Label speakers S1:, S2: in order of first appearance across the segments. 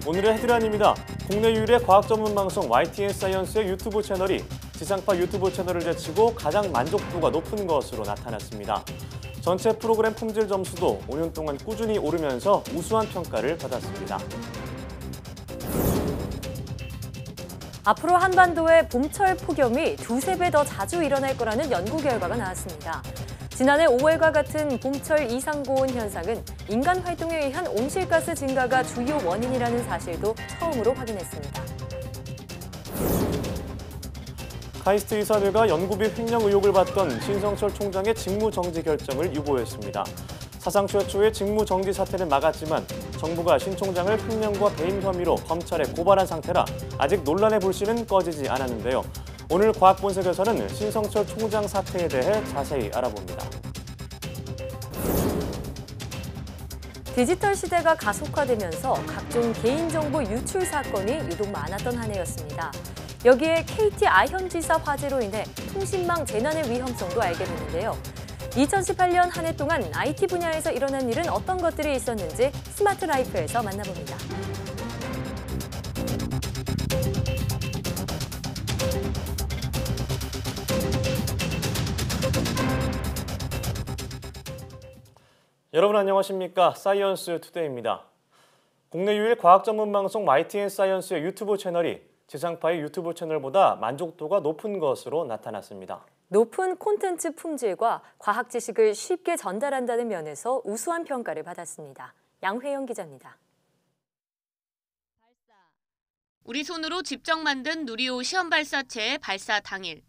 S1: 오늘의 헤드라인입니다. 국내 유일의 과학 전문 방송 YTN 사이언스의 유튜브 채널이 지상파 유튜브 채널을 제치고 가장 만족도가 높은 것으로 나타났습니다. 전체 프로그램 품질 점수도 5년 동안 꾸준히 오르면서 우수한 평가를 받았습니다.
S2: 앞으로 한반도에 봄철 폭염이 두세 배 더 자주 일어날 거라는 연구 결과가 나왔습니다. 지난해 5월과 같은 봄철 이상 고온 현상은 인간 활동에 의한 온실가스 증가가 주요 원인이라는 사실도 처음으로 확인했습니다.
S1: 카이스트 이사들과 연구비 횡령 의혹을 받던 신성철 총장의 직무 정지 결정을 유보했습니다. 사상 최초의 직무 정지 사태는 막았지만 정부가 신 총장을 횡령과 배임 혐의로 검찰에 고발한 상태라 아직 논란의 불씨는 꺼지지 않았는데요. 오늘 과학본색에서는 신성철 총장 사태에 대해 자세히 알아봅니다.
S2: 디지털 시대가 가속화되면서 각종 개인정보 유출 사건이 유독 많았던 한 해였습니다. 여기에 KT 아현지사 화재로 인해 통신망 재난의 위험성도 알게 됐는데요. 2018년 한 해 동안 IT 분야에서 일어난 일은 어떤 것들이 있었는지 스마트 라이프에서 만나봅니다.
S1: 여러분 안녕하십니까? 사이언스 투데이입니다. 국내 유일 과학 전문 방송 YTN 사이언스의 유튜브 채널이 지상파의 유튜브 채널보다 만족도가 높은 것으로 나타났습니다.
S2: 높은 콘텐츠 품질과 과학 지식을 쉽게 전달한다는 면에서 우수한 평가를 받았습니다. 양회영 기자입니다.
S3: 우리 손으로 직접 만든 누리호 시험 발사체의 발사 당일,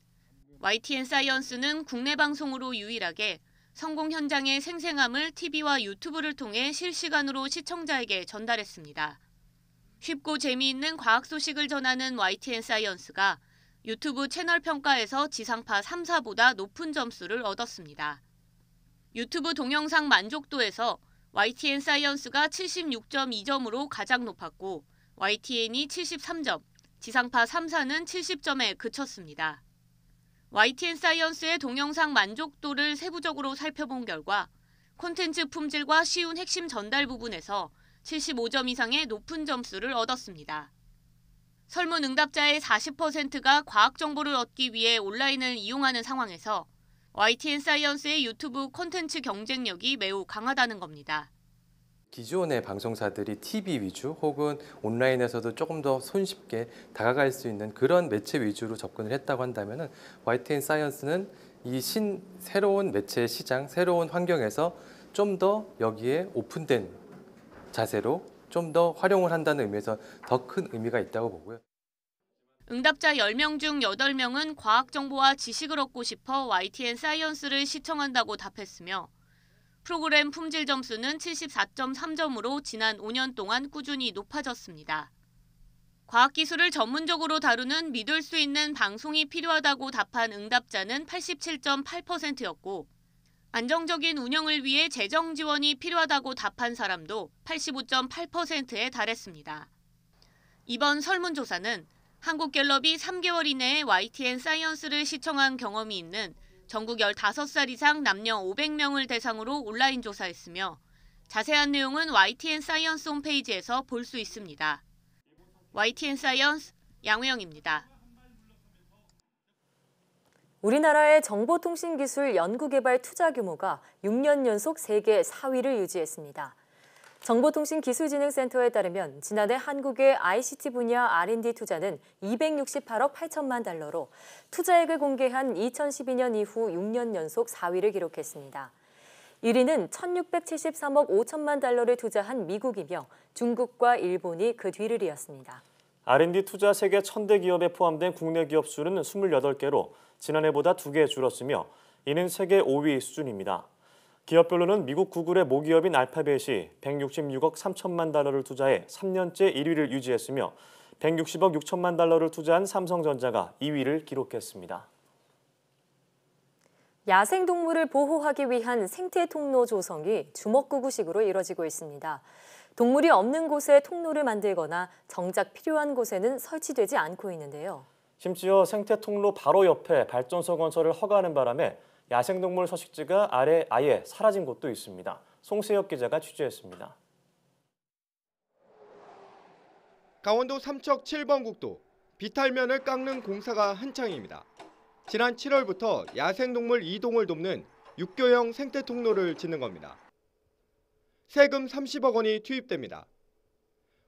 S3: YTN 사이언스는 국내 방송으로 유일하게 성공 현장의 생생함을 TV와 유튜브를 통해 실시간으로 시청자에게 전달했습니다. 쉽고 재미있는 과학 소식을 전하는 YTN 사이언스가 유튜브 채널 평가에서 지상파 3사보다 높은 점수를 얻었습니다. 유튜브 동영상 만족도에서 YTN 사이언스가 76.2점으로 가장 높았고 YTN이 73점, 지상파 3사는 70점에 그쳤습니다. YTN 사이언스의 동영상 만족도를 세부적으로 살펴본 결과 콘텐츠 품질과 쉬운 핵심 전달 부분에서 75점 이상의 높은 점수를 얻었습니다. 설문 응답자의 40%가 과학 정보를 얻기 위해 온라인을 이용하는 상황에서 YTN 사이언스의 유튜브 콘텐츠 경쟁력이 매우 강하다는 겁니다.
S4: 기존의 방송사들이 TV 위주 혹은 온라인에서도 조금 더 손쉽게 다가갈 수 있는 그런 매체 위주로 접근을 했다고 한다면 YTN 사이언스는 이 새로운 매체 시장, 새로운 환경에서 좀 더 여기에 오픈된 자세로 좀 더 활용을 한다는 의미에서 더 큰 의미가 있다고 보고요.
S3: 응답자 10명 중 8명은 과학 정보와 지식을 얻고 싶어 YTN 사이언스를 시청한다고 답했으며 프로그램 품질 점수는 74.3점으로 지난 5년 동안 꾸준히 높아졌습니다. 과학기술을 전문적으로 다루는 믿을 수 있는 방송이 필요하다고 답한 응답자는 87.8%였고 안정적인 운영을 위해 재정 지원이 필요하다고 답한 사람도 85.8%에 달했습니다. 이번 설문조사는 한국갤럽이 3개월 이내에 YTN 사이언스를 시청한 경험이 있는 전국 15살 이상 남녀 500명을 대상으로 온라인 조사했으며 자세한 내용은 YTN 사이언스 홈페이지에서 볼 수 있습니다. YTN 사이언스 양회영입니다.
S2: 우리나라의 정보통신기술 연구개발 투자 규모가 6년 연속 세계 4위를 유지했습니다. 정보통신기술진흥센터에 따르면 지난해 한국의 ICT 분야 R&D 투자는 268억 8천만 달러로 투자액을 공개한 2012년 이후 6년 연속 4위를 기록했습니다. 1위는 1,673억 5천만 달러를 투자한 미국이며 중국과 일본이 그 뒤를 이었습니다.
S1: R&D 투자 세계 1000대 기업에 포함된 국내 기업 수는 28개로 지난해보다 2개 줄었으며 이는 세계 5위 수준입니다. 기업별로는 미국 구글의 모기업인 알파벳이 166억 3천만 달러를 투자해 3년째 1위를 유지했으며 160억 6천만 달러를 투자한 삼성전자가 2위를 기록했습니다.
S2: 야생동물을 보호하기 위한 생태 통로 조성이 주먹구구식으로 이뤄지고 있습니다. 동물이 없는 곳에 통로를 만들거나 정작 필요한 곳에는 설치되지 않고 있는데요.
S1: 심지어 생태 통로 바로 옆에 발전소 건설을 허가하는 바람에 야생동물 서식지가 아예 사라진 곳도 있습니다. 송세혁 기자가 취재했습니다.
S5: 강원도 삼척 7번 국도 비탈면을 깎는 공사가 한창입니다. 지난 7월부터 야생동물 이동을 돕는 육교형 생태 통로를 짓는 겁니다. 세금 30억 원이 투입됩니다.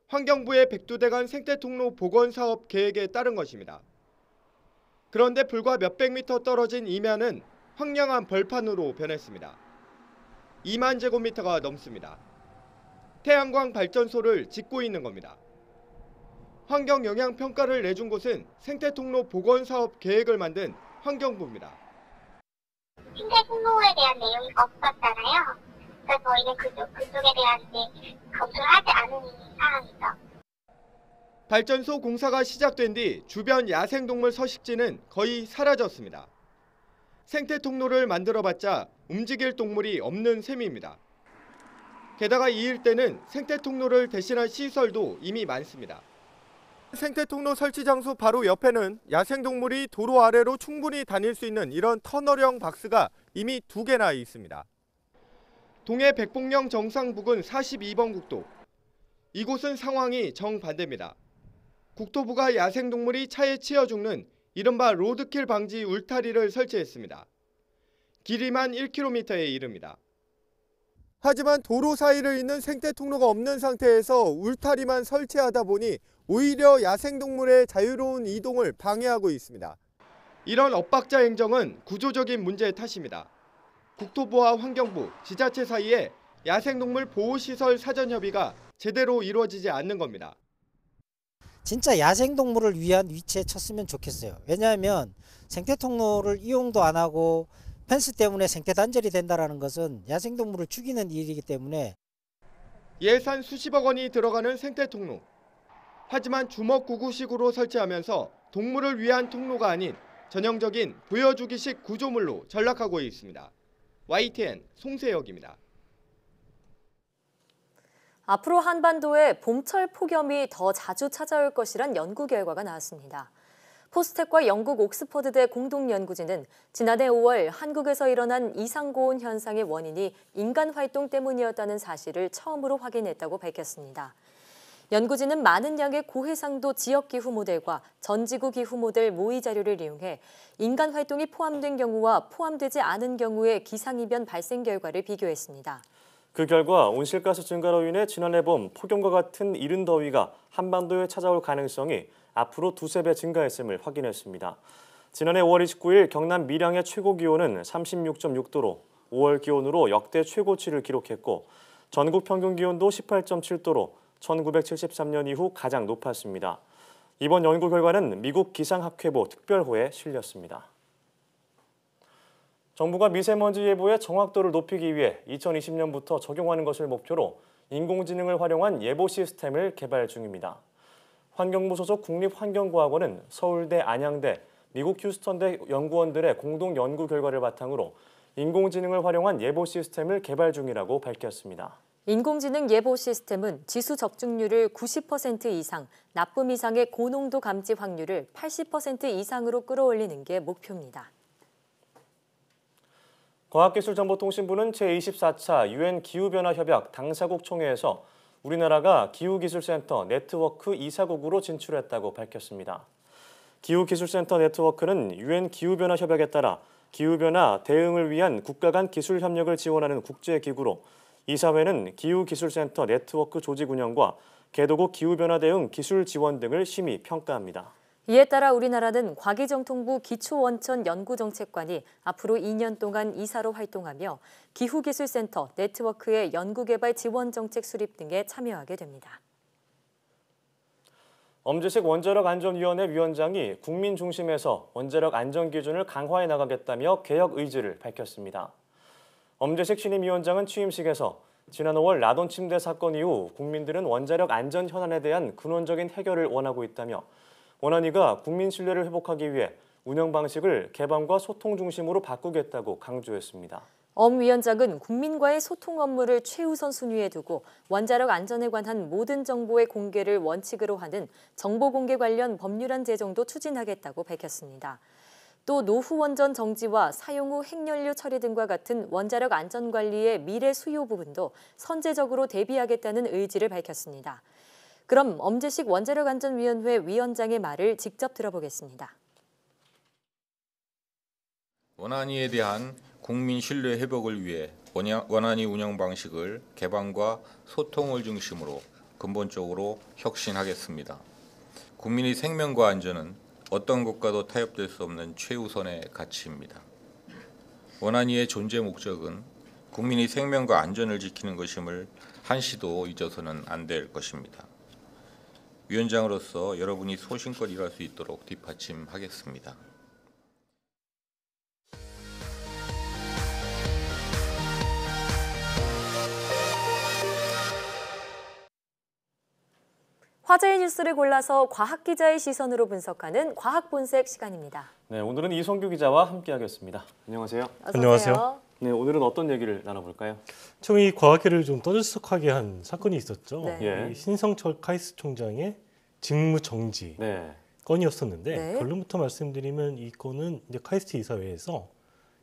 S5: 환경부의 백두대간 생태 통로 복원 사업 계획에 따른 것입니다. 그런데 불과 몇백 미터 떨어진 임야는 황량한 벌판으로 변했습니다. 2만 제곱미터가 넘습니다. 태양광 발전소를 짓고 있는 겁니다. 환경 영향 평가를 내준 곳은 생태통로 복원 사업 계획을 만든 환경부입니다.
S6: 생태통로에 대한 내용이 없었잖아요. 그러니까 저희는 그쪽에 대한 검토를 하지 않은 상황이죠.
S5: 발전소 공사가 시작된 뒤 주변 야생동물 서식지는 거의 사라졌습니다. 생태통로를 만들어봤자 움직일 동물이 없는 셈입니다. 게다가 이 일대는 생태통로를 대신할 시설도 이미 많습니다. 생태통로 설치 장소 바로 옆에는 야생동물이 도로 아래로 충분히 다닐 수 있는 이런 터널형 박스가 이미 2개나 있습니다. 동해 백봉령 정상 부근 42번 국도. 이곳은 상황이 정반대입니다. 국토부가 야생동물이 차에 치여 죽는 이른바 로드킬 방지 울타리를 설치했습니다. 길이만 1km에 이릅니다. 하지만 도로 사이를 잇는 생태통로가 없는 상태에서 울타리만 설치하다 보니 오히려 야생동물의 자유로운 이동을 방해하고 있습니다. 이런 엇박자 행정은 구조적인 문제의 탓입니다. 국토부와 환경부, 지자체 사이에 야생동물 보호시설 사전협의가 제대로 이루어지지 않는 겁니다.
S7: 진짜 야생동물을 위한 위치에 쳤으면 좋겠어요. 왜냐하면 생태통로를 이용도 안 하고 펜스 때문에 생태단절이 된다는 것은 야생동물을 죽이는 일이기 때문에
S5: 예산 수십억 원이 들어가는 생태통로. 하지만 주먹구구식으로 설치하면서 동물을 위한 통로가 아닌 전형적인 보여주기식 구조물로 전락하고 있습니다. YTN 송세혁입니다.
S2: 앞으로 한반도에 봄철 폭염이 더 자주 찾아올 것이란 연구 결과가 나왔습니다. 포스텍과 영국 옥스퍼드대 공동연구진은 지난해 5월 한국에서 일어난 이상고온 현상의 원인이 인간 활동 때문이었다는 사실을 처음으로 확인했다고 밝혔습니다. 연구진은 많은 양의 고해상도 지역기후 모델과 전지구 기후 모델 모의 자료를 이용해 인간 활동이 포함된 경우와 포함되지 않은 경우의 기상이변 발생 결과를 비교했습니다.
S1: 그 결과 온실가스 증가로 인해 지난해 봄 폭염과 같은 이른 더위가 한반도에 찾아올 가능성이 앞으로 2~3배 증가했음을 확인했습니다. 지난해 5월 29일 경남 밀양의 최고 기온은 36.6도로 5월 기온으로 역대 최고치를 기록했고 전국 평균 기온도 18.7도로 1973년 이후 가장 높았습니다. 이번 연구 결과는 미국 기상학회보 특별호에 실렸습니다. 정부가 미세먼지 예보의 정확도를 높이기 위해 2020년부터 적용하는 것을 목표로 인공지능을 활용한 예보 시스템을 개발 중입니다. 환경부 소속 국립환경과학원은 서울대, 안양대, 미국 휴스턴대 연구원들의 공동 연구 결과를 바탕으로 인공지능을 활용한 예보 시스템을 개발 중이라고 밝혔습니다.
S2: 인공지능 예보 시스템은 지수 적중률을 90% 이상, 나쁨 이상의 고농도 감지 확률을 80% 이상으로 끌어올리는 게 목표입니다.
S1: 과학기술정보통신부는 제24차 UN 기후변화협약 당사국 총회에서 우리나라가 기후기술센터 네트워크 2사국으로 진출했다고 밝혔습니다. 기후기술센터 네트워크는 UN 기후변화협약에 따라 기후변화 대응을 위한 국가 간 기술 협력을 지원하는 국제기구로 이사회는 기후기술센터 네트워크 조직 운영과 개도국 기후변화 대응 기술 지원 등을 심의 평가합니다.
S2: 이에 따라 우리나라는 과기정통부 기초원천 연구정책관이 앞으로 2년 동안 이사로 활동하며 기후기술센터 네트워크의 연구개발 지원정책 수립 등에 참여하게 됩니다. 엄재식 원자력안전위원회 위원장이 국민 중심에서 원자력 안전 기준을 강화해 나가겠다며 개혁 의지를 밝혔습니다. 엄재식 신임위원장은 취임식에서 지난 5월 라돈 침대 사건 이후 국민들은 원자력 안전 현안에 대한 근원적인 해결을 원하고 있다며 원안위가 국민 신뢰를 회복하기 위해 운영 방식을 개방과 소통 중심으로 바꾸겠다고 강조했습니다. 엄 위원장은 국민과의 소통 업무를 최우선 순위에 두고 원자력 안전에 관한 모든 정보의 공개를 원칙으로 하는 정보 공개 관련 법률안 제정도 추진하겠다고 밝혔습니다. 또 노후 원전 정지와 사용 후 핵연료 처리 등과 같은 원자력 안전 관리의 미래 수요 부분도 선제적으로 대비하겠다는 의지를 밝혔습니다. 그럼 엄재식 원자력안전위원회 위원장의 말을 직접 들어보겠습니다.
S8: 원안위에 대한 국민 신뢰 회복을 위해 원안위 운영 방식을 개방과 소통을 중심으로 근본적으로 혁신하겠습니다. 국민의 생명과 안전은 어떤 것과도 타협될 수 없는 최우선의 가치입니다. 원안위의 존재 목적은 국민의 생명과 안전을 지키는 것임을 한시도 잊어서는 안 될 것입니다. 위원장으로서 여러분이 소신껏 일할 수 있도록 뒷받침하겠습니다.
S2: 화제의 뉴스를 골라서 과학 기자의 시선으로 분석하는 과학 본색 시간입니다.
S1: 네, 오늘은 이성규 기자와 함께하겠습니다. 안녕하세요.
S2: 어서
S9: 안녕하세요.
S2: 오세요.
S1: 네, 오늘은 어떤 얘기를 나눠볼까요?
S9: 처음 이 과학계를 좀 떠들썩하게 한 사건이 있었죠.
S2: 네.
S1: 예.
S9: 이 신성철 카이스트 총장의 직무 정지
S1: 네,
S9: 건이었었는데
S2: 네.
S9: 결론부터 말씀드리면 이 건은 이제 카이스트 이사회에서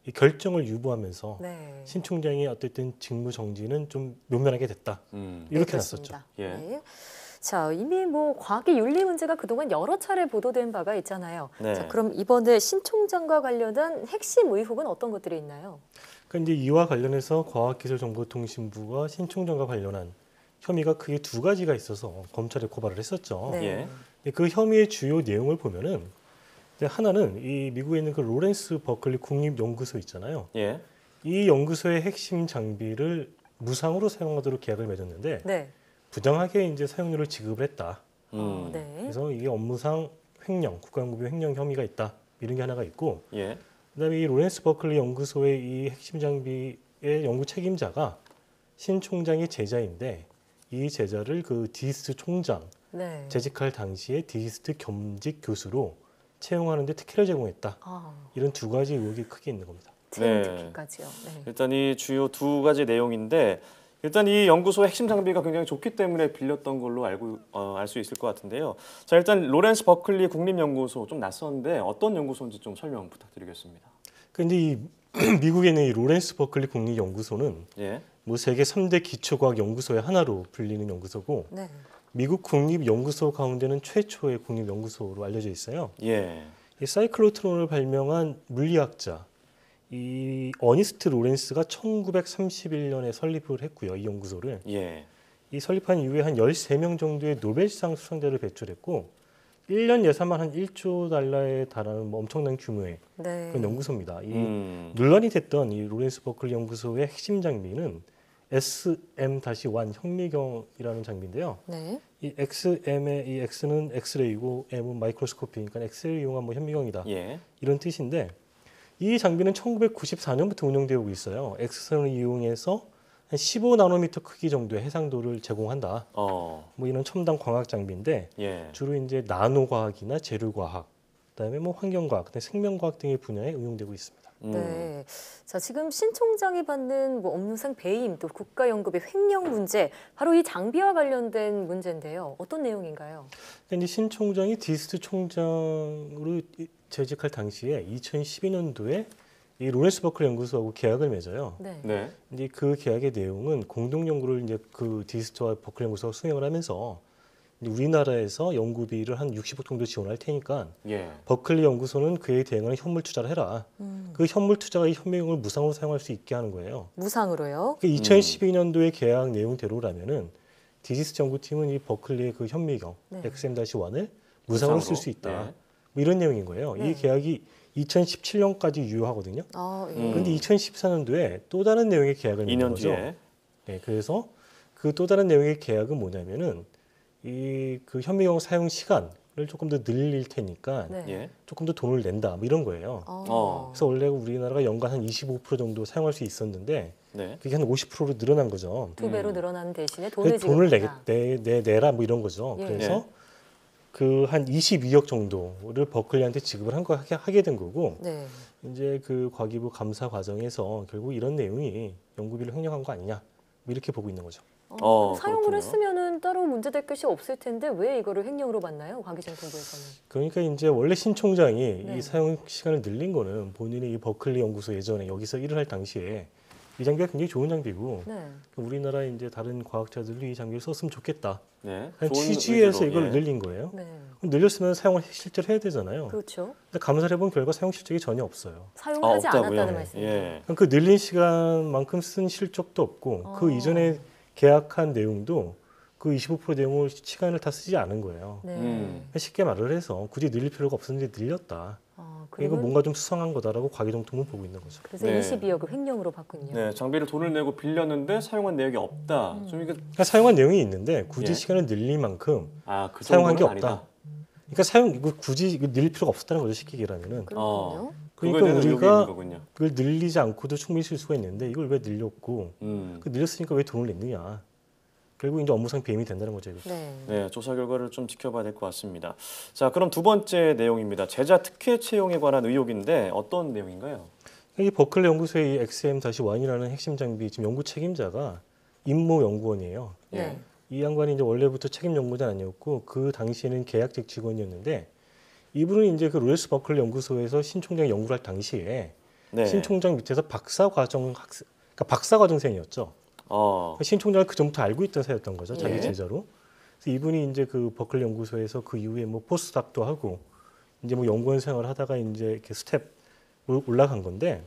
S9: 이 결정을 유보하면서
S2: 네.
S9: 신 총장의 어쨌든 직무 정지는 좀 면면하게 됐다. 이렇게 났었죠.
S2: 그렇습니다.
S1: 예.
S2: 네. 자, 이미 뭐 과학의 윤리 문제가 그동안 여러 차례 보도된 바가 있잖아요.
S1: 네.
S2: 자, 그럼 이번에 신 총장과 관련한 핵심 의혹은 어떤 것들이 있나요?
S9: 그러니까 이제 이와 관련해서 과학기술정보통신부가 신 총장과 관련한 혐의가 크게 두 가지가 있어서 검찰에 고발을 했었죠.
S2: 네.
S1: 예.
S9: 근데 그 혐의의 주요 내용을 보면은 이제 하나는 이 미국에 있는 그 로렌스 버클리 국립연구소 있잖아요.
S1: 예.
S9: 이 연구소의 핵심 장비를 무상으로 사용하도록 계약을 맺었는데
S2: 네.
S9: 부당하게 이제 사용료를 지급을 했다.
S2: 네.
S9: 그래서 이게 업무상 횡령, 국가연구비 횡령 혐의가 있다. 이런 게 하나가 있고,
S1: 예.
S9: 그다음에 이 로렌스 버클리 연구소의 이 핵심 장비의 연구 책임자가 신 총장의 제자인데 이 제자를 그 디지스트 총장
S2: 네.
S9: 재직할 당시에 디지스트 겸직 교수로 채용하는데 특혜를 제공했다. 이런 두 가지 의혹이 크게 있는 겁니다.
S2: 채용
S1: 네.
S2: 특혜까지요. 네.
S1: 일단 이 주요 두 가지 내용인데 일단 이 연구소의 핵심 장비가 굉장히 좋기 때문에 빌렸던 걸로 알 수 있을 것 같은데요. 자, 일단 로렌스 버클리 국립연구소 좀 낯선데 어떤 연구소인지 좀 설명 부탁드리겠습니다.
S9: 근데 이 미국에 있는 이 로렌스 버클리 국립연구소는
S1: 예.
S9: 뭐 세계 3대 기초과학 연구소의 하나로 불리는 연구소고
S2: 네.
S9: 미국 국립연구소 가운데는 최초의 국립연구소로 알려져 있어요.
S1: 예.
S9: 이 사이클로트론을 발명한 물리학자 이 어니스트 로렌스가 1931년에 설립을 했고요. 이 연구소를.
S1: 예.
S9: 이 설립한 이후에 한 13명 정도의 노벨상 수상자를 배출했고 1년 예산만 한 1조 달러에 달하는 뭐 엄청난 규모의
S2: 네.
S9: 그런 연구소입니다. 이 논란이 됐던 이 로렌스 버클리 연구소의 핵심 장비는 SM-1 현미경이라는 장비인데요.
S2: 네.
S9: 이 XM의 이 X는 엑스레이고 M은 마이크로스코피니까 엑스레이를 이용한 뭐 현미경이다.
S1: 예.
S9: 이런 뜻인데 이 장비는 1994년부터 운영되고 있어요. X선을 이용해서 한 15나노미터 크기 정도의 해상도를 제공한다. 뭐 이런 첨단 광학 장비인데
S1: 예.
S9: 주로 이제 나노 과학이나 재료 과학, 그다음에 뭐 환경 과학, 그다음에 생명 과학 등의 분야에 응용되고 있습니다.
S2: 네. 자, 지금 신 총장이 받는 뭐 업무상 배임 또 국가연구비 횡령 문제 바로 이 장비와 관련된 문제인데요. 어떤 내용인가요?
S9: 근데 신 총장이 디지스트 총장으로 재직할 당시에 2012년도에 이 로렌스 버클리 연구소하고 계약을 맺어요.
S2: 네.
S1: 네.
S9: 이제 그 계약의 내용은 공동 연구를 이제 그 디지스트와 버클리 연구소가 수행을 하면서 이제 우리나라에서 연구비를 한 60억 정도 지원할 테니까
S1: 예.
S9: 버클리 연구소는 그에 대응하는 현물 투자를 해라. 그 현물 투자가 이 현미경을 무상으로 사용할 수 있게 하는 거예요.
S2: 무상으로요?
S9: 그 2012년도의 계약 내용대로라면은 디지스트 연구팀은 이 버클리의 그 현미경
S2: 네.
S9: XM-1을 무상으로 쓸 수 있다.
S1: 네.
S9: 뭐 이런 내용인 거예요.
S2: 네.
S9: 이 계약이 2017년까지 유효하거든요.
S2: 예.
S9: 그런데 2014년도에 또 다른 내용의 계약을 맺은
S1: 2년
S9: 거죠.
S1: 뒤에.
S9: 네, 그래서 그 또 다른 내용의 계약은 뭐냐면은 이 그 현미경 사용 시간을 조금 더 늘릴 테니까
S2: 네.
S1: 예.
S9: 조금 더 돈을 낸다. 뭐 이런 거예요. 그래서 원래 우리나라가 연간 한 25% 정도 사용할 수 있었는데
S1: 네.
S9: 그게 한 50%로 늘어난 거죠.
S2: 2배로 늘어나는 대신에 돈을
S9: 그 돈을
S2: 지급한다.
S9: 내라 뭐 이런 거죠.
S2: 예.
S9: 그래서 그 한 22억 정도를 버클리한테 지급을 하게 된 거고
S2: 네.
S9: 이제 그 과기부 감사 과정에서 결국 이런 내용이 연구비를 횡령한 거 아니냐 뭐 이렇게 보고 있는 거죠.
S2: 사용을
S1: 그렇군요.
S2: 했으면은 따로 문제될 것이 없을 텐데 왜 이거를 횡령으로 받나요? 과기정통부에서는.
S9: 그러니까 이제 원래 신 총장이
S2: 네.
S9: 이 사용 시간을 늘린 거는 본인이 이 버클리 연구소 예전에 여기서 일을 할 당시에 이 장비가 굉장히 좋은 장비고
S2: 네.
S9: 우리나라 이제 다른 과학자들도 이 장비를 썼으면 좋겠다.
S1: 네.
S9: 그런
S1: 좋은
S9: 취지에서
S1: 의지로,
S9: 이걸
S1: 예.
S9: 늘린 거예요.
S2: 네.
S9: 그럼 늘렸으면 사용을 실제로 해야 되잖아요.
S2: 그렇죠.
S9: 근데 감사를 해본 결과 사용 실적이 전혀 없어요.
S2: 사용하지
S1: 없다고요?
S2: 않았다는 말씀이에요.
S1: 예.
S9: 그럼 그 늘린 시간만큼 쓴 실적도 없고 그 이전에 계약한 내용도 그 25% 내용을 시간을 다 쓰지 않은 거예요.
S2: 네.
S9: 쉽게 말을 해서 굳이 늘릴 필요가 없었는데 늘렸다. 이거 뭔가 좀 수상한 거다라고 과기정통은 보고 있는 거죠.
S2: 그래서
S1: 네.
S2: 22억을 횡령으로 봤군요.
S1: 네, 장비를 돈을 내고 빌렸는데 사용한 내역이 없다. 좀 이게
S9: 그러니까 사용한 내용이 있는데 굳이
S1: 예.
S9: 시간을 늘릴 만큼
S1: 그
S9: 사용한 게
S1: 정도는
S9: 없다.
S1: 아니다.
S9: 그러니까 이거 굳이 이거 늘릴 필요가 없었다는 거죠. 쉽게 얘기하면은.
S2: 그렇군요.
S1: 그거에
S9: 그러니까
S1: 대한 의혹이
S9: 우리가
S1: 있는 거군요.
S9: 그걸 늘리지 않고도 충분히 쓸 수가 있는데 이걸 왜 늘렸고 그 늘렸으니까 왜 돈을 냈느냐. 결국 이제 업무상 배임이 된다는 거죠. 이거.
S2: 네.
S1: 네, 조사 결과를 좀 지켜봐야 될 것 같습니다. 자, 그럼 두 번째 내용입니다. 제자 특혜 채용에 관한 의혹인데 어떤 내용인가요?
S9: 이 버클리 연구소의 이 XM-1이라는 핵심 장비 지금 연구 책임자가 임모 연구원이에요.
S2: 네.
S9: 이 양반이 이제 원래부터 책임 연구자 아니었고 그 당시에는 계약직 직원이었는데 이분은 이제 그 로레스 버클리 연구소에서 신 총장 연구를 할 당시에
S1: 네.
S9: 신 총장 밑에서 그러니까 박사 과정생이었죠. 신 총장을 그 전부터 알고 있던 사이였던 거죠. 자기
S2: 예.
S9: 제자로. 그래서 이분이 이제 그 버클리 연구소에서 그 이후에 뭐 포스닥도 하고 이제 뭐 연구원 생활을 하다가 이제 이렇게 스텝 올라간 건데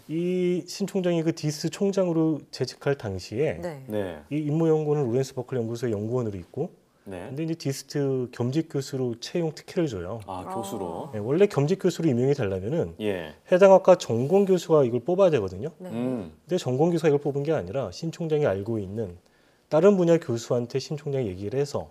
S9: 이 신 총장이 그 디스 총장으로 재직할 당시에
S2: 네.
S1: 네.
S9: 이 임모 연구원은 로렌스 버클리 연구소의 연구원으로 있고
S1: 네.
S9: 근데 이제 디스트 겸직 교수로 채용 특혜를 줘요.
S1: 교수로.
S9: 네, 원래 겸직 교수로 임용이 되려면은
S1: 예.
S9: 해당 학과 전공 교수가 이걸 뽑아야 되거든요.
S2: 네.
S9: 근데 전공 교수가 이걸 뽑은 게 아니라 신 총장이 알고 있는 다른 분야 교수한테 신 총장이 얘기를 해서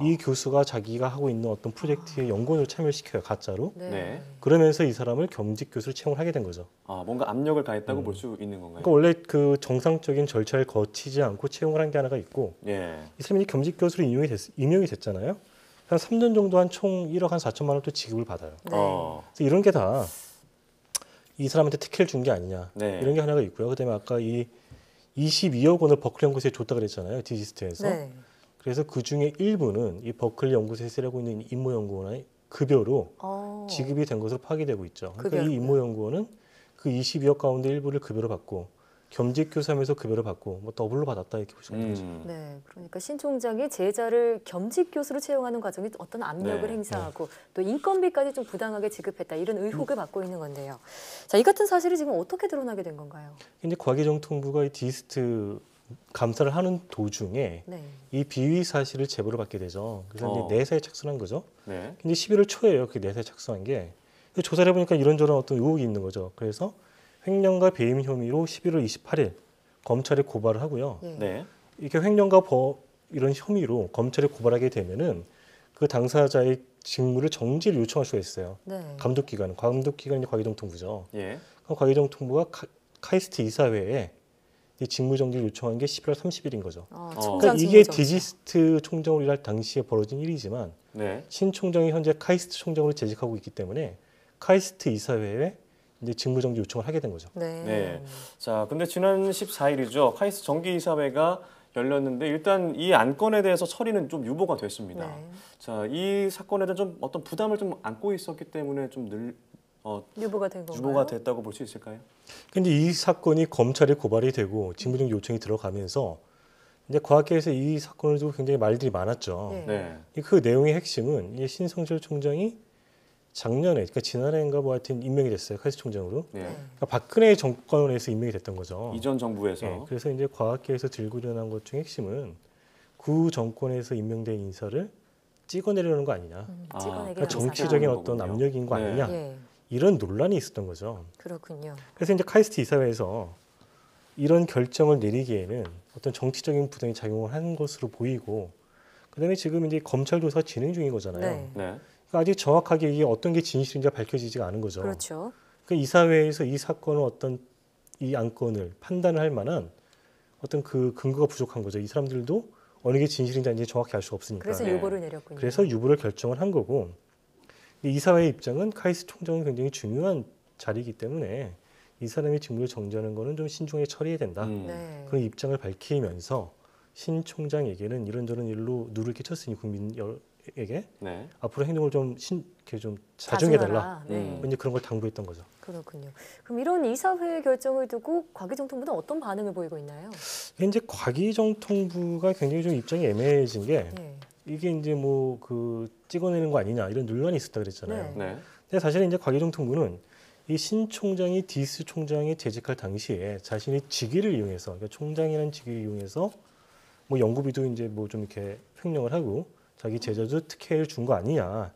S9: 이 교수가 자기가 하고 있는 어떤 프로젝트에 연구원으로 참여시켜요. 가짜로.
S2: 네.
S1: 네.
S9: 그러면서 이 사람을 겸직 교수로 채용을 하게 된 거죠.
S1: 뭔가 압력을 가했다고 볼 수 있는 건가요?
S9: 그러니까 원래 그 정상적인 절차를 거치지 않고 채용을 한 게 하나가 있고
S1: 예.
S9: 이 사람이 겸직 교수로 임용이 됐잖아요. 한 3년 정도 한 총 1억 한 4천만 원 또 지급을 받아요.
S2: 네.
S9: 그래서 이런 게 다 이 사람한테 특혜를 준 게 아니냐.
S1: 네.
S9: 이런 게 하나가 있고요. 그다음에 아까 이 22억 원을 버클리 연구소에 줬다 그랬잖아요. 디지스트에서.
S2: 네.
S9: 그래서 그 중에 일부는 이 버클리 연구소에서 일하고 있는 임모 연구원의 급여로 지급이 된 것으로 파악되고 있죠. 그러니까 이 임모 연구원은 그 22억 가운데 일부를 급여로 받고 겸직 교수하면서 급여를 받고 뭐 더블로 받았다 이렇게 보시면 되죠.
S2: 네, 그러니까 신 총장이 제자를 겸직 교수로 채용하는 과정이 어떤 압력을
S1: 네.
S2: 행사하고 또 인건비까지 좀 부당하게 지급했다 이런 의혹을 받고 있는 건데요. 자, 이 같은 사실이 지금 어떻게 드러나게 된 건가요?
S9: 근데 과기정통부가 이 디스트 감사를 하는 도중에
S2: 네.
S9: 이 비위 사실을 제보를 받게 되죠. 그래서 이제 내사에 착수한 거죠.
S1: 네.
S9: 근데 11월 초에요. 그 내사에 착수한 게. 조사를 해보니까 이런저런 어떤 의혹이 있는 거죠. 그래서 횡령과 배임 혐의로 11월 28일 검찰에 고발을 하고요.
S1: 네.
S9: 이렇게 횡령과 이런 혐의로 검찰에 고발하게 되면은 그 당사자의 직무를 정지를 요청할 수가 있어요.
S2: 네.
S9: 감독기관이 과기정통부죠.
S1: 예.
S9: 그럼 과기정통부가 카이스트 이사회에 이 직무 정지를 요청한 게 11월 30일인 거죠. 그러니까 이게 디지스트 총장으로 일할 당시에 벌어진 일이지만
S1: 네.
S9: 신 총장이 현재 카이스트 총장으로 재직하고 있기 때문에 카이스트 이사회에 이제 직무 정지 요청을 하게 된 거죠.
S2: 네.
S1: 네. 자, 근데 지난 14일이죠. 카이스트 정기이사회가 열렸는데 일단 이 안건에 대해서 처리는 좀 유보가 됐습니다.
S2: 네.
S1: 자, 이 사건에 대한 좀 어떤 부담을 좀 안고 있었기 때문에 좀
S2: 유보가 된 건가요?
S1: 유보가 됐다고 볼 수 있을까요?
S9: 근데 이 사건이 검찰에 고발이 되고 직무정지 요청이 들어가면서 이제 과학계에서 이 사건을 두고 굉장히 말들이 많았죠.
S2: 네.
S9: 그 내용의 핵심은 이 신성철 총장이 작년에, 그러니까 지난해인가 뭐 하여튼 임명이 됐어요. 카이스트 총장으로.
S1: 네.
S9: 그러니까 박근혜 정권에서 임명이 됐던 거죠.
S1: 이전 정부에서.
S9: 네, 그래서 이제 과학계에서 들고 일어난 것 중에 핵심은 그 정권에서 임명된 인사를 찍어내려는 거 아니냐. 그러니까 정치적인 어떤 압력인 거 아니냐.
S2: 네.
S9: 이런 논란이 있었던 거죠.
S2: 그렇군요.
S9: 그래서 이제 카이스트 이사회에서 이런 결정을 내리기에는 어떤 정치적인 부담이 작용을 한 것으로 보이고, 그다음에 지금 이제 검찰 조사 진행 중인 거잖아요.
S2: 네.
S1: 네.
S9: 그러니까 아직 정확하게 이게 어떤 게 진실인지 밝혀지지가 않은 거죠.
S2: 그렇죠.
S9: 그러니까 이사회에서 이 사건을 어떤 이 안건을 판단을 할 만한 어떤 그 근거가 부족한 거죠. 이 사람들도 어느 게 진실인지 아닌지 정확히 알 수 없으니까.
S2: 그래서 유보를 내렸군요.
S9: 그래서 유보를 결정을 한 거고, 이사회의 입장은 카이스트 총장은 굉장히 중요한 자리이기 때문에 이 사람이 직무를 정지하는 거는 좀 신중하게 처리해야 된다.
S2: 네.
S9: 그런 입장을 밝히면서 신 총장에게는 이런저런 일로 누를 끼쳤으니 부모에게
S1: 네.
S9: 앞으로 행동을 좀 자중해달라.
S2: 네.
S9: 이제 그런 걸 당부했던 거죠.
S2: 그렇군요. 그럼 이런 이사회의 결정을 두고 과기정통부는 어떤 반응을 보이고 있나요?
S9: 이제 과기정통부가 굉장히 좀 입장이 애매해진 게
S2: 네.
S9: 이게 이제 뭐 그 찍어내는 거 아니냐 이런 논란이 있었다 그랬잖아요.
S2: 네.
S1: 네.
S9: 근데 사실은 이제 과기정통부는 이 신 총장이 디스 총장이 재직할 당시에 자신의 직위를 이용해서, 그러니까 총장이라는 직위를 이용해서 뭐 연구비도 이제 뭐 좀 이렇게 횡령을 하고 자기 제자도 특혜를 준 거 아니냐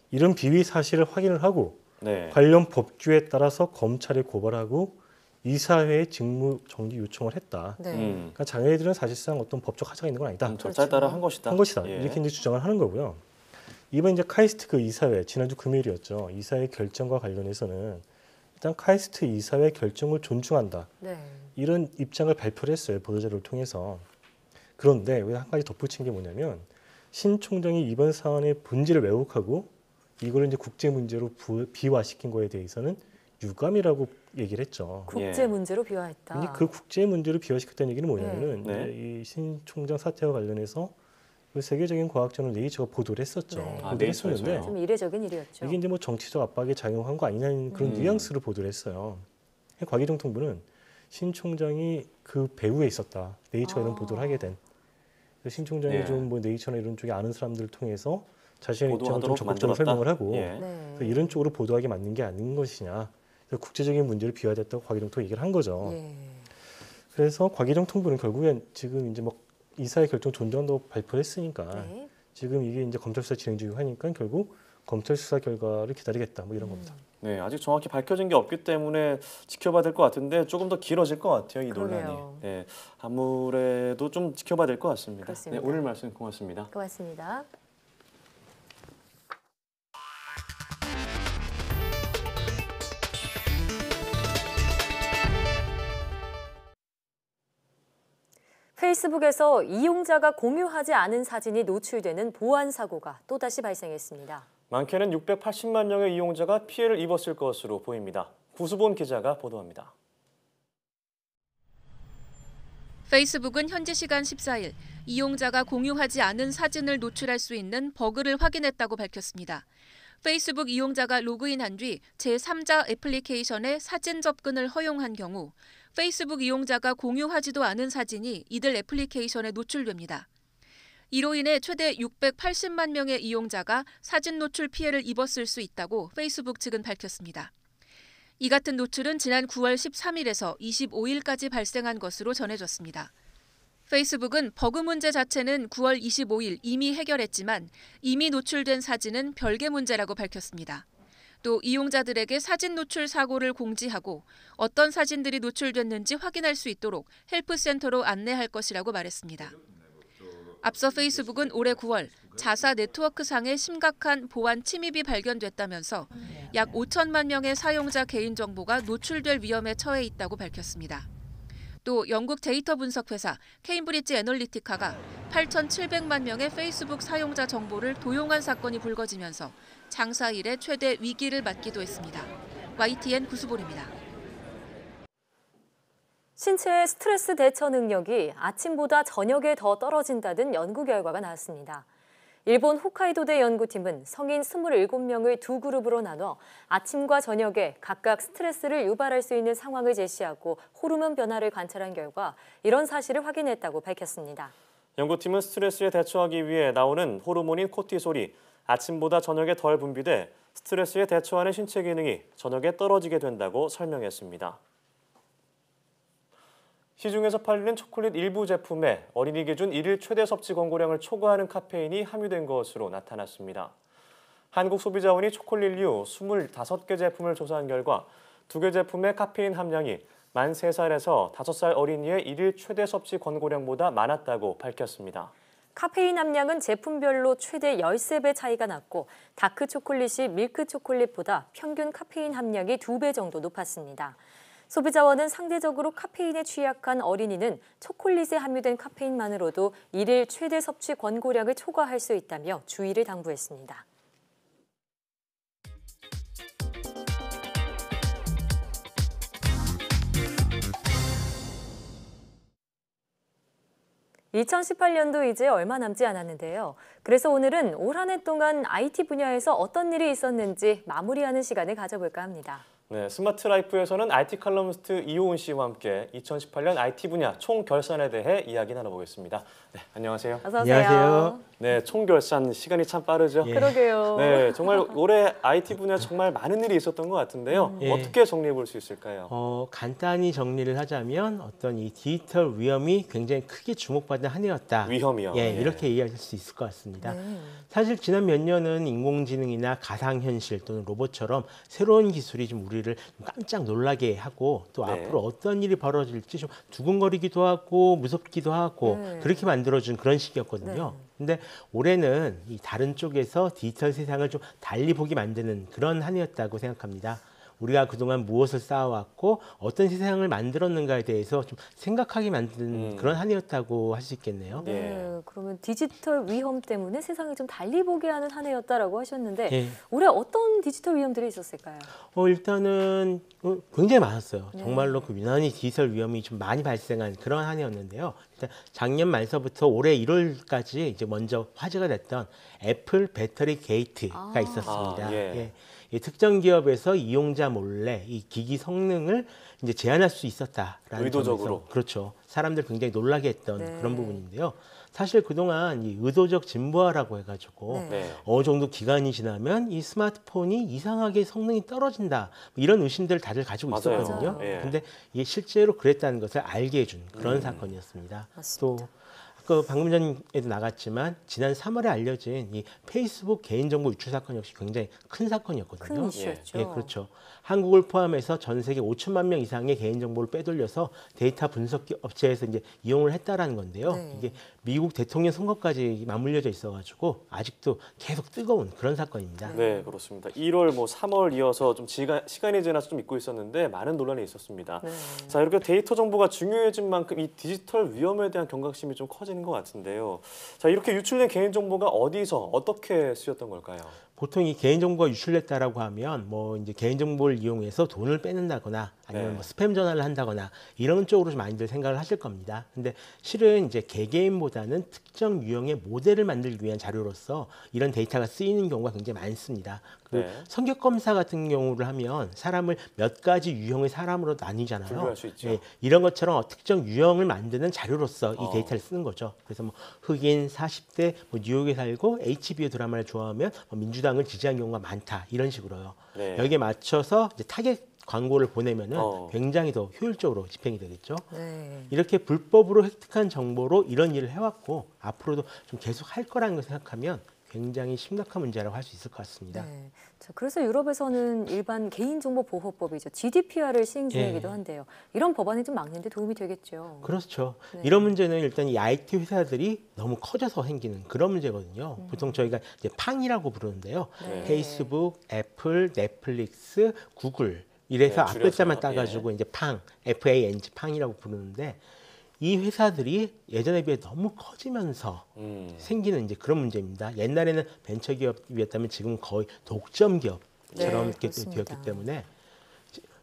S9: 이런 비위 사실을 확인을 하고
S1: 네.
S9: 관련 법규에 따라서 검찰에 고발하고 이사회에 직무 정지 요청을 했다.
S2: 네.
S9: 그러니까 자기네들은 사실상 어떤 법적 하자가 있는 건 아니다.
S1: 절차에 따라 한 것이다.
S9: 한 것이다.
S1: 예.
S9: 이렇게 이제 주장을 하는 거고요. 이번 이제 카이스트 그 이사회 지난주 금요일이었죠. 이사회 결정과 관련해서는 일단 카이스트 이사회 결정을 존중한다.
S2: 네.
S9: 이런 입장을 발표를 했어요. 보도자료를 통해서. 그런데 왜 한 가지 덧붙인 게 뭐냐면 신 총장이 이번 사안의 본질을 왜곡하고 이걸 이제 국제 문제로 비화시킨 거에 대해서는 유감이라고 얘기를 했죠.
S2: 국제 문제로 비화했다.
S9: 이제 그 국제 문제로 비화시켰다는 얘기는 뭐냐면은
S1: 네.
S9: 이 신 총장 사태와 관련해서 그 세계적인 과학저널 네이처가 보도를 했었죠.
S2: 네.
S9: 보도를 했었는데
S2: 좀 이례적인 일이었죠.
S9: 이게 이제 뭐 정치적 압박에 작용한 거 아니냐는 그런 뉘앙스로 보도를 했어요. 과기정통부는 신 총장이 그 배후에 있었다. 네이처가 이런 보도를 하게 된. 신 총장이
S1: 예.
S9: 좀 뭐 네이처나 이런 쪽에 아는 사람들을 통해서 자신의 입장을 좀
S1: 보도하도록
S9: 적극적으로
S1: 만들었다?
S9: 설명을 하고
S1: 예.
S2: 네.
S9: 그래서 이런 쪽으로 보도하기 맞는 게 아닌 것이냐. 그래서 국제적인 문제를 비화됐다고 과기정통이 얘기를 한 거죠.
S2: 예.
S9: 그래서 과기정통부는 결국엔 지금 이제 뭐 이사회 결정 존중한다고 발표를 했으니까
S2: 네.
S9: 지금 이게 이제 검찰 수사 진행 중이고 하니까 결국 검찰 수사 결과를 기다리겠다 뭐 이런 겁니다.
S1: 네, 아직 정확히 밝혀진 게 없기 때문에 지켜봐야 될 것 같은데 조금 더 길어질 것 같아요, 이 논란이.
S2: 그러게요.
S1: 네, 아무래도 좀 지켜봐야 될 것 같습니다.
S2: 그렇습니다.
S1: 네, 오늘 말씀 고맙습니다.
S2: 고맙습니다. 페이스북에서 이용자가 공유하지 않은 사진이 노출되는 보안 사고가 또다시 발생했습니다.
S1: 많게는 680만 명의 이용자가 피해를 입었을 것으로 보입니다. 구수본 기자가 보도합니다.
S3: 페이스북은 현지 시간 14일 이용자가 공유하지 않은 사진을 노출할 수 있는 버그를 확인했다고 밝혔습니다. 페이스북 이용자가 로그인한 뒤 제3자 애플리케이션에 사진 접근을 허용한 경우 페이스북 이용자가 공유하지도 않은 사진이 이들 애플리케이션에 노출됩니다. 이로 인해 최대 680만 명의 이용자가 사진 노출 피해를 입었을 수 있다고 페이스북 측은 밝혔습니다. 이 같은 노출은 지난 9월 13일에서 25일까지 발생한 것으로 전해졌습니다. 페이스북은 버그 문제 자체는 9월 25일 이미 해결했지만 이미 노출된 사진은 별개 문제라고 밝혔습니다. 또 이용자들에게 사진 노출 사고를 공지하고 어떤 사진들이 노출됐는지 확인할 수 있도록 헬프센터로 안내할 것이라고 말했습니다. 앞서 페이스북은 올해 9월 자사 네트워크상의 심각한 보안 침입이 발견됐다면서 약 5천만 명의 사용자 개인정보가 노출될 위험에 처해 있다고 밝혔습니다. 또 영국 데이터 분석 회사 케임브리지 애널리티카가 8,700만 명의 페이스북 사용자 정보를 도용한 사건이 불거지면서 장사 이래 최대 위기를 맞기도 했습니다. YTN 구수볼입니다.
S2: 신체의 스트레스 대처 능력이 아침보다 저녁에 더 떨어진다는 연구 결과가 나왔습니다. 일본 홋카이도대 연구팀은 성인 27명을 두 그룹으로 나눠 아침과 저녁에 각각 스트레스를 유발할 수 있는 상황을 제시하고 호르몬 변화를 관찰한 결과 이런 사실을 확인했다고 밝혔습니다.
S1: 연구팀은 스트레스에 대처하기 위해 나오는 호르몬인 코티솔이 아침보다 저녁에 덜 분비돼 스트레스에 대처하는 신체 기능이 저녁에 떨어지게 된다고 설명했습니다. 시중에서 팔리는 초콜릿 일부 제품에 어린이 기준 1일 최대 섭취 권고량을 초과하는 카페인이 함유된 것으로 나타났습니다. 한국소비자원이 초콜릿류 25개 제품을 조사한 결과 2개 제품의 카페인 함량이 만 3살에서 5살 어린이의 1일 최대 섭취 권고량보다 많았다고 밝혔습니다.
S2: 카페인 함량은 제품별로 최대 13배 차이가 났고 다크 초콜릿이 밀크 초콜릿보다 평균 카페인 함량이 2배 정도 높았습니다. 소비자원은 상대적으로 카페인에 취약한 어린이는 초콜릿에 함유된 카페인만으로도 1일 최대 섭취 권고량을 초과할 수 있다며 주의를 당부했습니다. 2018년도 이제 얼마 남지 않았는데요. 그래서 오늘은 올 한 해 동안 IT 분야에서 어떤 일이 있었는지 마무리하는 시간을 가져볼까 합니다.
S1: 네, 스마트 라이프에서는 IT 칼럼니스트 이호은 씨와 함께 2018년 IT 분야 총결산에 대해 이야기 나눠보겠습니다. 네, 안녕하세요.
S2: 어서 오세요.
S7: 안녕하세요.
S1: 네, 총결산 시간이 참 빠르죠.
S2: 그러게요.
S1: 네, 정말 올해 IT 분야 정말 많은 일이 있었던 것 같은데요.
S10: 예.
S1: 어떻게 정리해 볼 수 있을까요?
S10: 간단히 정리를 하자면 어떤 이 디지털 위험이 굉장히 크게 주목받는 한 해였다.
S1: 위험이요.
S10: 예,
S1: 예.
S10: 이렇게 이해하실 수 있을 것 같습니다.
S2: 네.
S10: 사실 지난 몇 년은 인공지능이나 가상현실 또는 로봇처럼 새로운 기술이 좀 우리를 깜짝 놀라게 하고 또
S1: 네.
S10: 앞으로 어떤 일이 벌어질지 좀 두근거리기도 하고 무섭기도 하고
S2: 네.
S10: 그렇게 만들어준 그런 시기였거든요. 근데 올해는 이 다른 쪽에서 디지털 세상을 좀 달리 보게 만드는 그런 한 해였다고 생각합니다. 우리가 그동안 무엇을 쌓아왔고 어떤 세상을 만들었는가에 대해서 좀 생각하게 만든 그런 한 해였다고 할 수 있겠네요.
S2: 네,
S1: 예.
S2: 그러면 디지털 위험 때문에 세상을 좀 달리 보게 하는 한 해였다라고 하셨는데
S10: 예.
S2: 올해 어떤 디지털 위험들이 있었을까요?
S10: 일단은 굉장히 많았어요.
S2: 네.
S10: 정말로 그 유난히 디지털 위험이 좀 많이 발생한 그런 한 해였는데요. 일단 작년 말서부터 올해 1월까지 이제 먼저 화제가 됐던 애플 배터리 게이트가 있었습니다.
S1: 예.
S10: 이 특정 기업에서 이용자 몰래 이 기기 성능을 이제 제한할 수 있었다라는
S1: 의도적으로.
S10: 점에서 그렇죠. 사람들 굉장히 놀라게 했던
S2: 네.
S10: 그런 부분인데요. 사실 그동안 이 의도적 진보화라고 해가지고
S2: 네.
S1: 네.
S10: 어느 정도 기간이 지나면 이 스마트폰이 이상하게 성능이 떨어진다 뭐 이런 의심들을 다들 가지고
S1: 맞아요.
S10: 있었거든요.
S2: 맞아요.
S1: 예.
S10: 근데 이게 실제로 그랬다는 것을 알게 해준 그런 사건이었습니다.
S2: 맞습니다.
S10: 또 방금 전에도 나갔지만 지난 3월에 알려진 이 페이스북 개인정보 유출 사건 역시 굉장히 큰 사건이었거든요.
S2: 큰 이슈였죠.
S10: 예, 그렇죠. 한국을 포함해서 전 세계 5천만 명 이상의 개인정보를 빼돌려서 데이터 분석기 업체에서 이제 이용을 했다라는 건데요.
S2: 네.
S10: 이게 미국 대통령 선거까지 맞물려져 있어가지고 아직도 계속 뜨거운 그런 사건입니다.
S1: 네, 그렇습니다. 1월, 3월 이어서 좀 시간이 지나서 좀 잊고 있었는데 많은 논란이 있었습니다.
S2: 네.
S1: 자, 이렇게 데이터 정보가 중요해진 만큼 이 디지털 위험에 대한 경각심이 좀 커지는 것 같은데요. 자, 이렇게 유출된 개인 정보가 어디서 어떻게 쓰였던 걸까요?
S10: 보통 이 개인정보가 유출됐다라고 하면 뭐 이제 개인정보를 이용해서 돈을 빼낸다거나 아니면
S1: 네.
S10: 뭐 스팸 전화를 한다거나 이런 쪽으로 좀 많이들 생각을 하실 겁니다. 근데 실은 이제 개개인보다는 특정 유형의 모델을 만들기 위한 자료로서 이런 데이터가 쓰이는 경우가 굉장히 많습니다. 그
S1: 네.
S10: 성격 검사 같은 경우를 하면 사람을 몇 가지 유형의 사람으로 나뉘잖아요.
S1: 분류할 수 있죠.
S10: 예, 이런 것처럼 특정 유형을 만드는 자료로서 이
S1: 어.
S10: 데이터를 쓰는 거죠. 그래서 뭐 흑인 40대 뭐 뉴욕에 살고 HBO 드라마를 좋아하면 뭐 민주당을 지지한 경우가 많다 이런 식으로요.
S1: 네.
S10: 여기에 맞춰서 이제 타겟 광고를 보내면은
S1: 어.
S10: 굉장히 더 효율적으로 집행이 되겠죠.
S2: 네.
S10: 이렇게 불법으로 획득한 정보로 이런 일을 해왔고 앞으로도 좀 계속 할 거라는 걸 생각하면 굉장히 심각한 문제라고 할 수 있을 것 같습니다.
S2: 네. 자, 그래서 유럽에서는 일반 개인정보보호법이죠. GDPR을 시행 중이기도
S10: 예.
S2: 한데요. 이런 법안이 좀 막는 데 도움이 되겠죠.
S10: 그렇죠.
S2: 네.
S10: 이런 문제는 일단 이 IT 회사들이 너무 커져서 생기는 그런 문제거든요. 보통 저희가 이제 팡이라고 부르는데요.
S2: 네.
S10: 페이스북, 애플, 넷플릭스, 구글 이래서
S1: 네,
S10: 앞글자만
S1: 줄여서,
S10: 따가지고 이제 팡, FANG 팡이라고 부르는데 이 회사들이 예전에 비해 너무 커지면서 생기는 이제 그런 문제입니다. 옛날에는 벤처기업이었다면 지금 거의 독점 기업처럼
S2: 네,
S10: 이렇게
S2: 그렇습니다.
S10: 되었기 때문에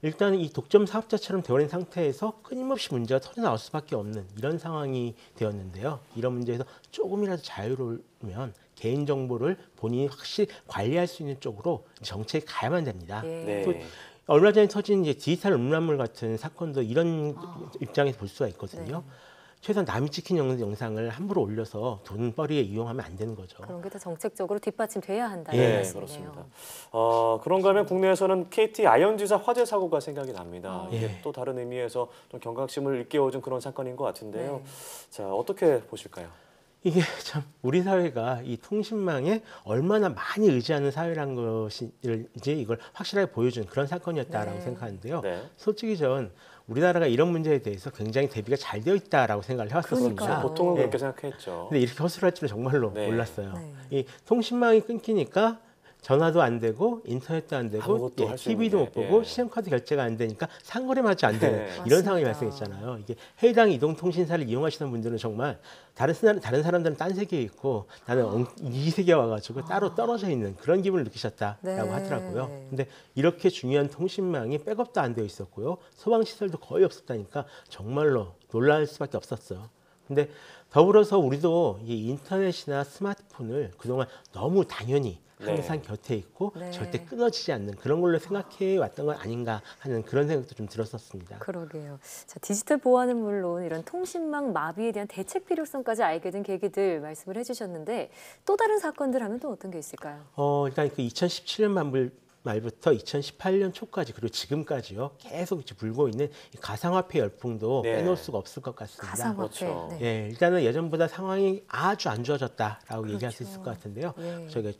S10: 일단 이 독점 사업자처럼 되어있는 상태에서 끊임없이 문제가 터져 나올 수밖에 없는 이런 상황이 되었는데요. 이런 문제에서 조금이라도 자유로우면 개인정보를 본인이 확실히 관리할 수 있는 쪽으로 정책이 가야만 됩니다.
S2: 예.
S1: 네.
S10: 또 얼마 전에 터진 이제 디지털 음란물 같은 사건도 이런 입장에서 볼 수가 있거든요.
S2: 네.
S10: 최소한 남이 찍힌 영상을 함부로 올려서 돈벌이에 이용하면 안 되는 거죠.
S2: 그런 게 다 정책적으로 뒷받침돼야 한다는
S10: 예,
S1: 네,
S2: 말씀이네요.
S1: 그렇습니다. 그런가 하면 국내에서는 KT 아현지사 화재 사고가 생각이 납니다. 이게
S10: 예.
S1: 또 다른 의미에서 좀 경각심을 일깨워준 그런 사건인 것 같은데요.
S2: 네.
S1: 자, 어떻게 보실까요?
S10: 이게 참 우리 사회가 이 통신망에 얼마나 많이 의지하는 사회란 것이 이제 이걸 확실하게 보여준 그런 사건이었다라고
S2: 네.
S10: 생각하는데요.
S1: 네.
S10: 솔직히 전 우리나라가 이런 문제에 대해서 굉장히 대비가 잘 되어 있다라고 생각을 해왔었습니다.
S2: 그러니까요.
S1: 보통은
S10: 네.
S1: 그렇게 생각했죠.
S10: 근데 이렇게 허술할 줄은 정말로
S1: 네.
S10: 몰랐어요.
S2: 네.
S10: 이 통신망이 끊기니까 전화도 안 되고 인터넷도 안 되고
S1: 아무것도 할수
S10: TV도 못
S1: 있는데,
S10: 보고
S1: 예.
S10: 신용카드 결제가 안 되니까 상거래마저 안 되는
S1: 네.
S10: 이런
S2: 맞습니다.
S10: 상황이 발생했잖아요. 이게 해당 이동통신사를 이용하시는 분들은 정말 다른 사람들은 딴 세계에 있고 나는 이 세계에 와가지고 따로 떨어져 있는 그런 기분을 느끼셨다라고
S2: 네.
S10: 하더라고요. 근데 이렇게 중요한 통신망이 백업도 안 되어 있었고요. 소방시설도 거의 없었다니까 정말로 놀랄 수밖에 없었어요. 근데 더불어서 우리도 이 인터넷이나 스마트폰을 그동안 너무 당연히 항상 곁에 있고 절대 끊어지지 않는 그런 걸로 생각해 왔던 건 아닌가 하는 그런 생각도 좀 들었었습니다.
S2: 그러게요. 자, 디지털 보안은 물론 이런 통신망 마비에 대한 대책 필요성까지 알게 된 계기들 말씀을 해주셨는데 또 다른 사건들 하면 또 어떤 게 있을까요?
S10: 일단 그 2017년 말부터 2018년 초까지 그리고 지금까지요 계속 이제 불고 있는 이 가상화폐 열풍도 빼놓을 수가 없을 것 같습니다.
S2: 가상화폐.
S1: 그렇죠.
S10: 예, 일단은 예전보다 상황이 아주 안 좋아졌다라고 얘기할 수 있을 것 같은데요. 저희가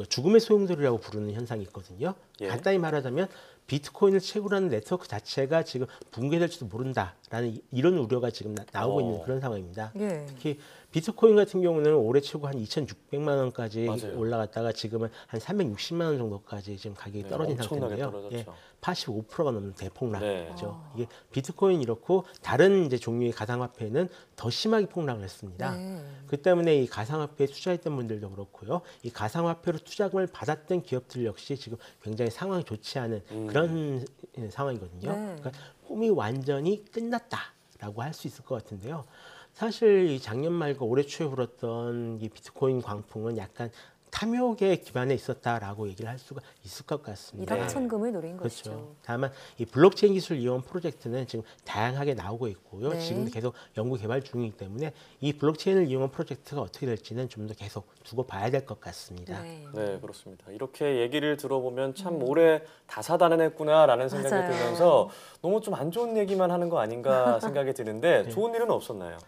S10: 죽음의 소용돌이라고 부르는 현상이 있거든요. 간단히 말하자면 비트코인을 채굴 하는 네트워크 자체가 지금 붕괴될지도 모른다라는 이런 우려가 지금 나오고 있는 그런 상황입니다. 특히 비트코인 같은 경우는 올해 최고 한 2,600만 원까지 올라갔다가 지금은 한 360만 원 정도까지 지금 가격이 떨어진 상태인데요. 85%가 넘는 대폭락이죠. 이게 비트코인 이렇고 다른 이제 종류의 가상화폐는 더 심하게 폭락을 했습니다. 그 때문에 이 가상화폐에 투자했던 분들도 그렇고요. 이 가상화폐로 투자금을 받았던 기업들 역시 지금 굉장히 상황이 좋지 않은 그런 상황이거든요. 그러니까 꿈이 완전히 끝났다라고 할 수 있을 것 같은데요. 사실 이 작년 말과 올해 초에 불었던 이 비트코인 광풍은 약간 탐욕에 기반해 있었다라고 얘기를 할 수가 있을 것 같습니다.
S2: 일확천금을 노린
S10: 그렇죠.
S2: 것이죠.
S10: 다만 이 블록체인 기술 이용 프로젝트는 지금 다양하게 나오고 있고요. 지금도 계속 연구 개발 중이기 때문에 이 블록체인을 이용한 프로젝트가 어떻게 될지는 좀 더 계속 두고 봐야 될 것 같습니다.
S1: 네, 그렇습니다. 이렇게 얘기를 들어보면 참 올해 다사다난했구나라는 생각이 들면서 너무 좀 안 좋은 얘기만 하는 거 아닌가 생각이 드는데 좋은 일은 없었나요?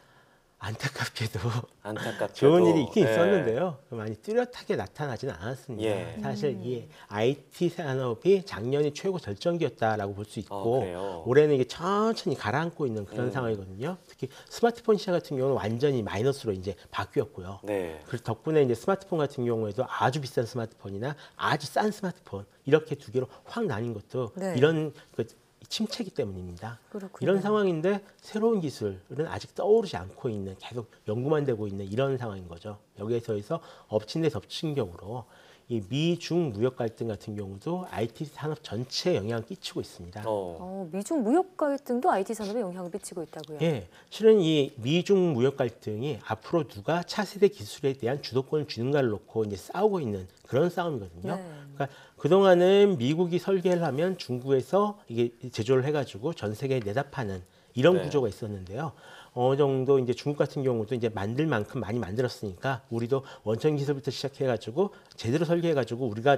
S10: 안타깝게도
S1: 안타깝게도
S10: 좋은 일이 있긴 있었는데요. 많이 뚜렷하게 나타나지는 않았습니다. 사실 이 IT 산업이 작년이 최고 절정기였다라고 볼 수 있고 올해는 이게 천천히 가라앉고 있는 그런 상황이거든요. 특히 스마트폰 시장 같은 경우는 완전히 마이너스로 이제 바뀌었고요. 그 덕분에 이제 스마트폰 같은 경우에도 아주 비싼 스마트폰이나 아주 싼 스마트폰 이렇게 두 개로 확 나뉜 것도 이런 침체기 때문입니다. 이런 상황인데 새로운 기술은 아직 떠오르지 않고 있는 계속 연구만 되고 있는 이런 상황인 거죠. 여기에서 엎친 데 덮친 격으로 이 미중 무역 갈등 같은 경우도 IT 산업 전체에 영향을 끼치고 있습니다.
S2: 미중 무역 갈등도 IT 산업에 영향을 끼치고 있다고요?
S10: 예, 실은 이 미중 무역 갈등이 앞으로 누가 차세대 기술에 대한 주도권을 쥐는가를 놓고 이제 싸우고 있는 그런 싸움이거든요. 그러니까 그동안은 미국이 설계를 하면 중국에서 이게 제조를 해가지고 전 세계에 내다 파는 이런 구조가 있었는데요. 어느 정도 이제 중국 같은 경우도 이제 만들 만큼 많이 만들었으니까 우리도 원천 기술부터 시작해가지고 제대로 설계해가지고 우리가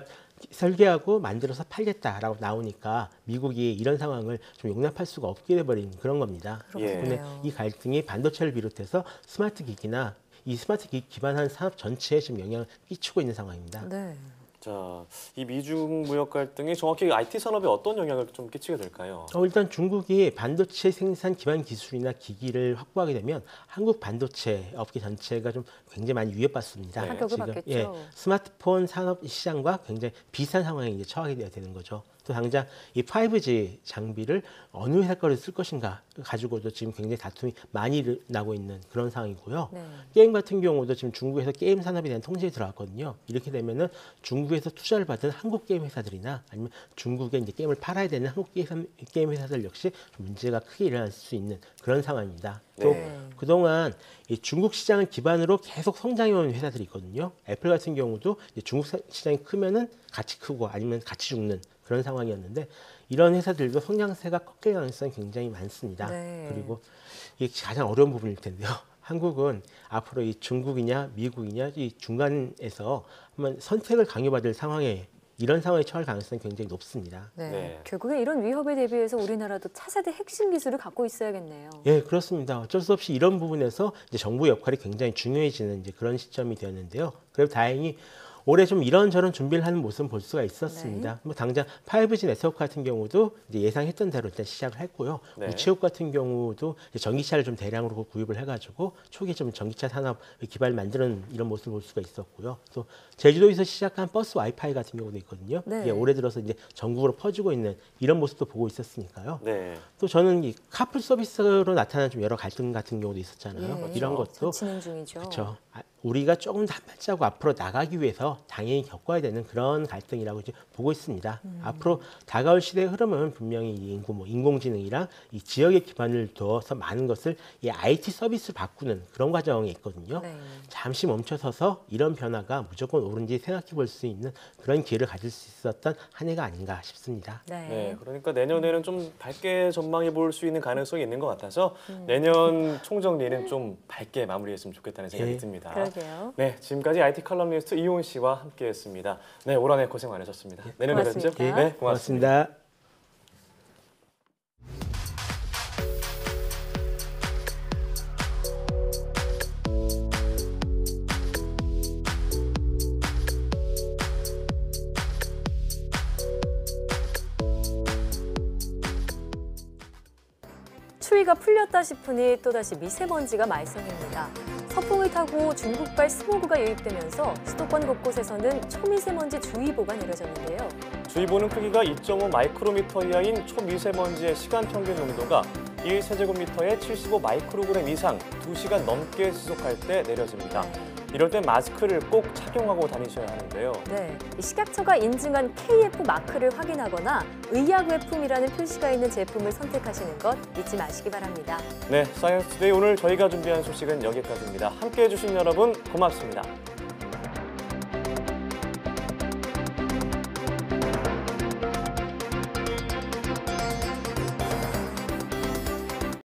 S10: 설계하고 만들어서 팔겠다라고 나오니까 미국이 이런 상황을 좀 용납할 수가 없게 돼버린 그런 겁니다. 그런데 이 갈등이 반도체를 비롯해서 스마트 기기나 이 스마트 기기 기반한 산업 전체에 지금 영향을 끼치고 있는 상황입니다.
S1: 자, 이 미중 무역 갈등이 정확히 IT 산업에 어떤 영향을 좀 끼치게 될까요?
S10: 일단 중국이 반도체 생산 기반 기술이나 기기를 확보하게 되면 한국 반도체 업계 전체가 좀 굉장히 많이 위협받습니다.
S2: 타격을 받겠죠.
S10: 스마트폰 산업 시장과 굉장히 비슷한 상황에 이제 처하게 되는 거죠. 또 당장 이 5G 장비를 어느 회사 거를 쓸 것인가 가지고도 지금 굉장히 다툼이 많이 나고 있는 그런 상황이고요. 게임 같은 경우도 지금 중국에서 게임 산업에 대한 통제에 들어갔거든요. 이렇게 되면은 중국에서 투자를 받은 한국 게임 회사들이나 아니면 중국에 이제 게임을 팔아야 되는 한국 게임 회사들 역시 문제가 크게 일어날 수 있는 그런 상황입니다. 또 그동안 이 중국 시장을 기반으로 계속 성장해온 회사들이 있거든요. 애플 같은 경우도 이제 중국 시장이 크면은 같이 크고 아니면 같이 죽는 그런 상황이었는데 이런 회사들도 성장세가 꺾일 가능성이 굉장히 많습니다. 그리고 이게 가장 어려운 부분일 텐데요. 한국은 앞으로 이 중국이냐 미국이냐 이 중간에서 한번 선택을 강요받을 상황에 이런 상황에 처할 가능성이 굉장히 높습니다.
S2: 결국에 이런 위협에 대비해서 우리나라도 차세대 핵심 기술을 갖고 있어야겠네요.
S10: 예, 그렇습니다. 어쩔 수 없이 이런 부분에서 이제 정부 역할이 굉장히 중요해지는 이제 그런 시점이 되었는데요. 그래도 다행히 올해 좀 이런저런 준비를 하는 모습을 볼 수가 있었습니다. 뭐 당장 5G 네트워크 같은 경우도 이제 예상했던 대로 일단 시작을 했고요. 우체국 같은 경우도 이제 전기차를 좀 대량으로 구입을 해가지고 초기에 좀 전기차 산업 기반을 만드는 이런 모습을 볼 수가 있었고요. 또 제주도에서 시작한 버스 와이파이 같은 경우도 있거든요. 이게 올해 들어서 이제 전국으로 퍼지고 있는 이런 모습도 보고 있었으니까요. 또 저는 이 카풀 서비스로 나타난 좀 여러 갈등 같은 경우도 있었잖아요. 이런 것도
S2: 진행 중이죠.
S10: 그렇죠. 우리가 조금 더 한 발자국 앞으로 나가기 위해서 당연히 겪어야 되는 그런 갈등이라고 이제 보고 있습니다. 앞으로 다가올 시대의 흐름은 분명히 이 인공지능이랑 이 지역에 기반을 두어서 많은 것을 이 IT 서비스로 바꾸는 그런 과정에 있거든요.
S2: 네.
S10: 잠시 멈춰서서 이런 변화가 무조건 옳은지 생각해 볼 수 있는 그런 기회를 가질 수 있었던 한 해가 아닌가 싶습니다.
S1: 네, 그러니까 내년에는 좀 밝게 전망해 볼 수 있는 가능성이 있는 것 같아서 내년 총정리는 좀 밝게 마무리했으면 좋겠다는 생각이 듭니다.
S2: 그러게요.
S1: 네, 지금까지 IT 칼럼니스트 이온 씨와 함께했습니다. 네, 올 한 해 고생 많으셨습니다. 내년에 뵙죠.
S2: 고맙습니다.
S1: 네, 고맙습니다.
S10: 고맙습니다.
S2: 추위가 풀렸다 싶으니 또다시 미세먼지가 말썽입니다. 서풍을 타고 중국발 스모그가 유입되면서 수도권 곳곳에서는 초미세먼지 주의보가 내려졌는데요.
S1: 주의보는 크기가 2.5 마이크로미터 이하인 초미세먼지의 시간 평균 농도가 1세제곱미터에 75 마이크로그램 이상 2시간 넘게 지속할 때 내려집니다. 이럴 때 마스크를 꼭 착용하고 다니셔야 하는데요.
S2: 네, 식약처가 인증한 KF 마크를 확인하거나 의약외품이라는 표시가 있는 제품을 선택하시는 것 잊지 마시기 바랍니다.
S1: 네, 사이언스 투데이 오늘 저희가 준비한 소식은 여기까지입니다. 함께해 주신 여러분 고맙습니다.